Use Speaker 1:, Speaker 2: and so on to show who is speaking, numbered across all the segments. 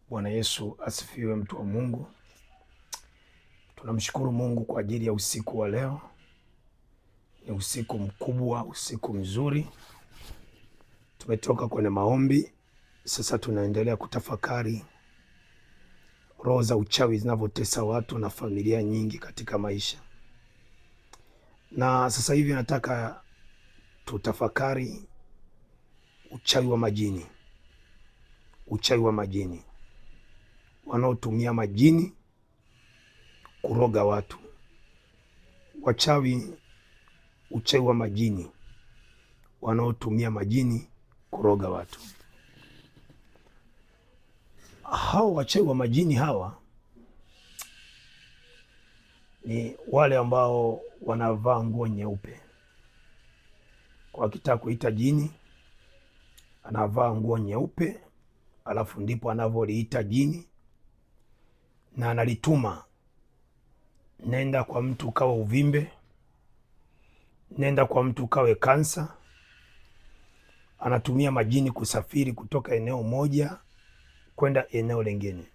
Speaker 1: Bwana Yesu asifiwe, mtu wa Mungu. Tunamshukuru Mungu kwa ajili ya usiku wa leo. Ni usiku mkubwa, usiku mzuri. Tumetoka kwenye maombi, sasa tunaendelea kutafakari roho za uchawi zinavyotesa watu na familia nyingi katika maisha. Na sasa hivi nataka tutafakari uchawi wa majini. Uchawi wa majini, wanaotumia majini kuroga watu. Uchawi wa majini, wanaotumia majini kuroga watu. Hao wachawi wa majini hawa ni wale ambao wanavaa nguo nyeupe. Kwa akitaka kuita jini, anavaa nguo nyeupe, alafu ndipo anavyoliita jini na analituma, nenda kwa mtu kawa uvimbe, nenda kwa mtu kawe kansa. Anatumia majini kusafiri kutoka eneo moja kwenda eneo lingine.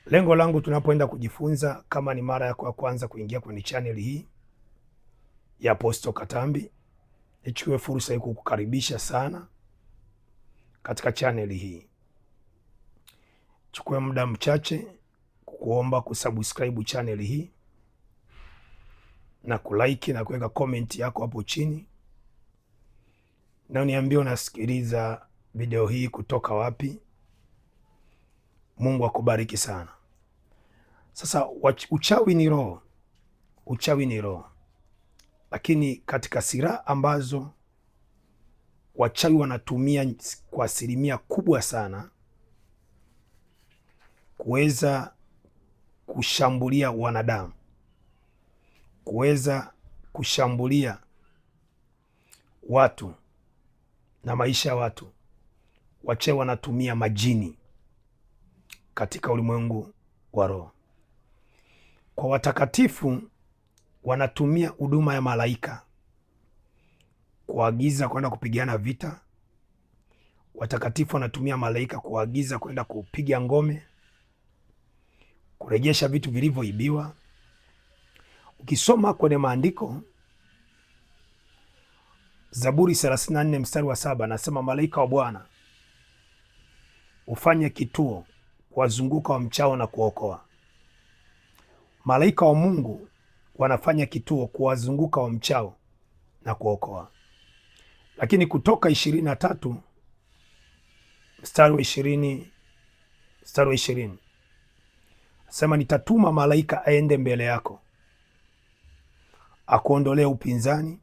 Speaker 1: Lengo langu tunapoenda kujifunza, kama ni mara yako ya kwanza kuingia kwenye channel hii ya Apostle Katambi, nichukue fursa hii kukukaribisha sana katika channel hii. Chukue muda mchache kukuomba kusubscribe channel hii na kulike na kuweka comment yako hapo chini, na uniambie unasikiliza video hii kutoka wapi. Mungu akubariki sana. Sasa uchawi ni roho, uchawi ni roho, lakini katika silaha ambazo wachawi wanatumia kwa asilimia kubwa sana kuweza kushambulia wanadamu, kuweza kushambulia watu na maisha ya watu, wachawi wanatumia majini katika ulimwengu wa roho. Kwa watakatifu wanatumia huduma ya malaika kuagiza kwenda kupigana vita. Watakatifu wanatumia malaika kuagiza kwenda kupiga ngome, kurejesha vitu vilivyoibiwa. Ukisoma kwenye maandiko, Zaburi 34 mstari wa 7 nasema, malaika wa Bwana ufanye kituo kuwazunguka wamchao na kuokoa. Malaika wa Mungu wanafanya kituo kuwazunguka wamchao na kuokoa. Lakini Kutoka 23 mstari wa 20 sema, nitatuma malaika aende mbele yako, akuondolee upinzani,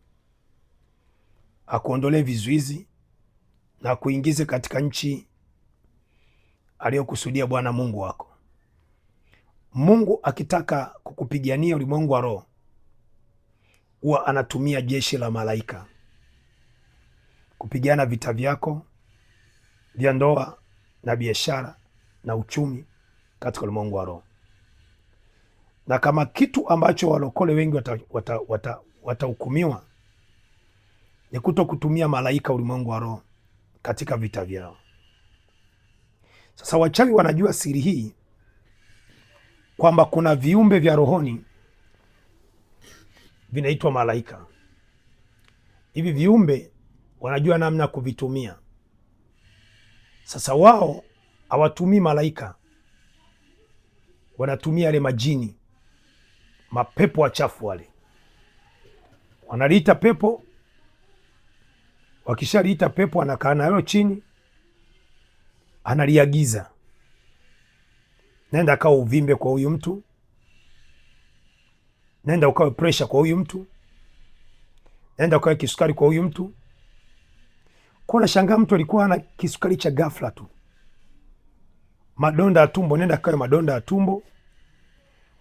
Speaker 1: akuondolee vizuizi, na kuingize katika nchi aliyokusudia Bwana Mungu wako. Mungu akitaka kukupigania ulimwengu wa roho, huwa anatumia jeshi la malaika kupigana vita vyako vya ndoa na biashara na uchumi katika ulimwengu wa roho. Na kama kitu ambacho walokole wengi watahukumiwa ni kuto kutumia malaika ulimwengu wa roho katika vita vyao. Sasa wachawi wanajua siri hii, kwamba kuna viumbe vya rohoni vinaitwa malaika. Hivi viumbe wanajua namna kuvitumia. Sasa wao hawatumii malaika, wanatumia yale majini, mapepo wachafu wale. Wanaliita pepo, wakishaliita pepo anakaa nayo chini, analiagiza, nenda kawa uvimbe kwa huyu mtu, nenda ukawe pressure kwa huyu mtu, nenda ukawe kisukari kwa huyu mtu. Kwa nashangaa mtu alikuwa ana kisukari cha ghafla tu, madonda ya tumbo, nenda kawe madonda ya tumbo.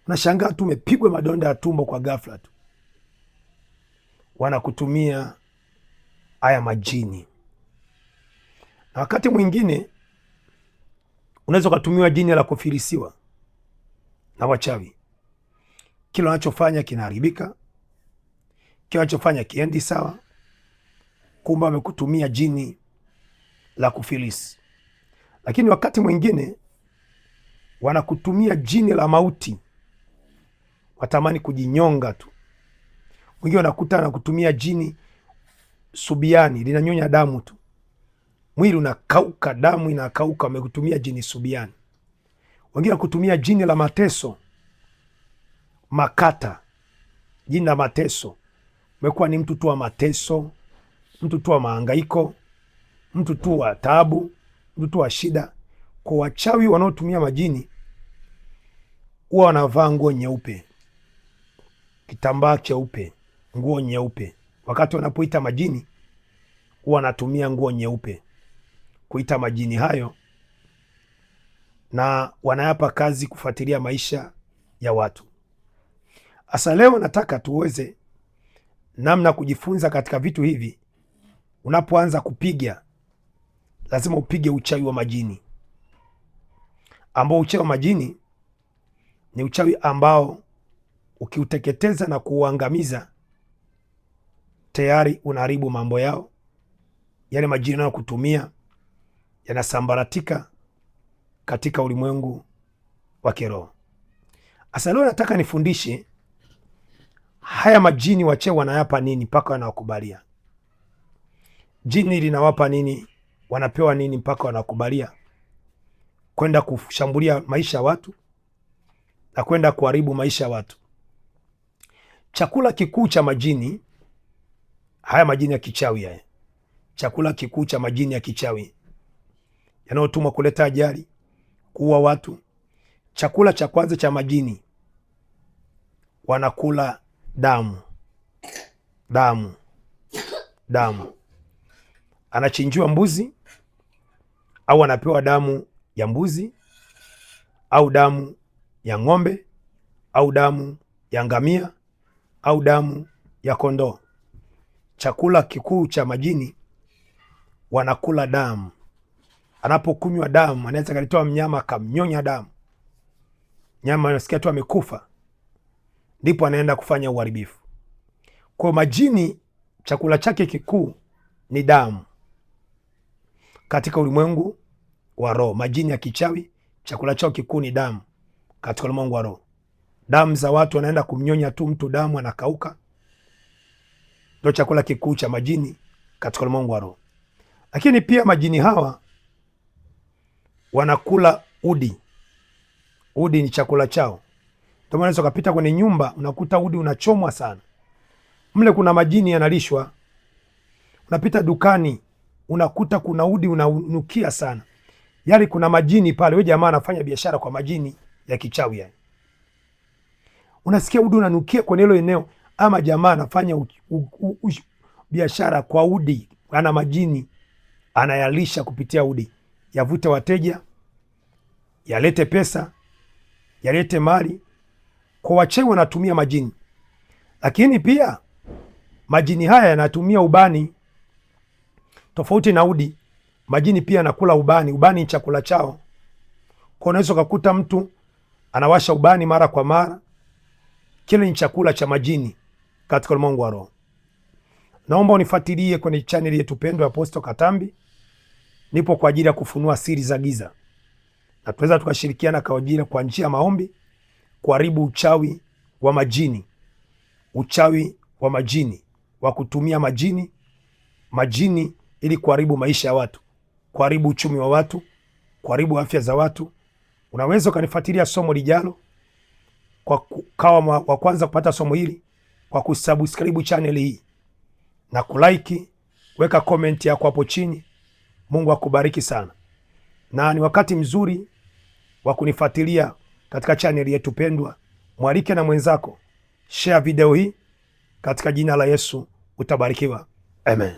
Speaker 1: Unashangaa tu umepigwa madonda ya tumbo kwa ghafla tu. Wanakutumia haya majini. Na wakati mwingine unaweza ukatumiwa jini la kufilisiwa na wachawi. Kila wanachofanya kinaharibika, kila wanachofanya kiendi sawa. Kumbe wamekutumia jini la kufilisi. Lakini wakati mwingine wanakutumia jini la mauti, watamani kujinyonga tu. Mwingine wanakuta anakutumia jini subiani, linanyonya damu tu, mwili unakauka, damu inakauka, wamekutumia jini subiani. Wengine wanakutumia jini la mateso, makata, jini la mateso. Umekuwa ni mtu tu wa mateso, mtu tu wa mahangaiko, mtu tu wa taabu, mtu tu wa shida. Kwa wachawi wanaotumia majini huwa wanavaa nguo nyeupe, kitambaa cheupe, nguo nyeupe. Wakati wanapoita majini huwa wanatumia nguo nyeupe kuita majini hayo, na wanayapa kazi kufuatilia maisha ya watu. Asa leo nataka tuweze namna kujifunza katika vitu hivi. Unapoanza kupiga, lazima upige uchawi wa majini, ambao uchawi wa majini ni uchawi ambao ukiuteketeza na kuuangamiza tayari unaharibu mambo yao. Yale majini nayo kutumia yanasambaratika katika ulimwengu wa kiroho. Asa leo nataka nifundishe haya majini wachawi wanayapa nini mpaka wanawakubalia. Jini linawapa nini, wanapewa nini mpaka wanakubalia kwenda kushambulia maisha ya watu na kwenda kuharibu maisha ya watu. Chakula kikuu cha majini, haya majini ya kichawi haya, chakula kikuu cha majini ya kichawi yanayotumwa kuleta ajali, kuua watu, chakula cha kwanza cha majini, wanakula damu. Damu, damu. Anachinjiwa mbuzi au anapewa damu ya mbuzi au damu ya ng'ombe au damu ya ngamia au damu ya kondoo. Chakula kikuu cha majini, wanakula damu. Anapokunywa damu, anaweza kalitoa mnyama akamnyonya damu, nyama anasikia tu amekufa, ndipo anaenda kufanya uharibifu. Kwa majini chakula chake kikuu ni damu. Katika ulimwengu wa roho, majini ya kichawi chakula chao kikuu ni damu. Katika ulimwengu wa roho, damu za watu, wanaenda kumnyonya tu mtu damu, anakauka. Ndio chakula kikuu cha majini katika ulimwengu wa roho. Lakini pia majini hawa wanakula udi. Udi ni chakula chao. Ndio maana ukapita kwenye nyumba unakuta udi unachomwa sana. Mle kuna majini yanalishwa. Unapita dukani unakuta kuna udi unanukia sana. Yaani kuna majini pale. Wewe jamaa anafanya biashara kwa majini ya kichawi yani. Unasikia udi unanukia kwenye hilo eneo, ama jamaa anafanya biashara kwa udi, ana majini anayalisha kupitia udi, yavute wateja, yalete pesa, yalete mali. Kwa wachawi wanatumia majini. Lakini pia majini haya yanatumia ubani. Tofauti na udi, majini pia anakula ubani. Ubani ni chakula chao. Kwa unaweza kukuta mtu anawasha ubani mara kwa mara. Kile ni chakula cha majini katika ulimwengu wa roho. Naomba unifuatilie kwenye channel yetu pendwa ya Apostle Katambi. Nipo kwa ajili ya kufunua siri za giza, na tunaweza tukashirikiana kwa ajili kwa njia ya maombi kuharibu uchawi wa majini. Uchawi wa majini, wa kutumia majini ili kuharibu maisha ya watu, kuharibu uchumi wa watu, kuharibu afya za watu. Unaweza ukanifuatilia somo lijalo kwa kawa wa kwanza kupata somo hili kwa kusubscribe channel hii na kulike, weka comment yako hapo chini. Mungu akubariki sana. Na ni wakati mzuri wa kunifuatilia katika channel yetu pendwa. Mwalike na mwenzako, share video hii. Katika jina la Yesu utabarikiwa. Amen.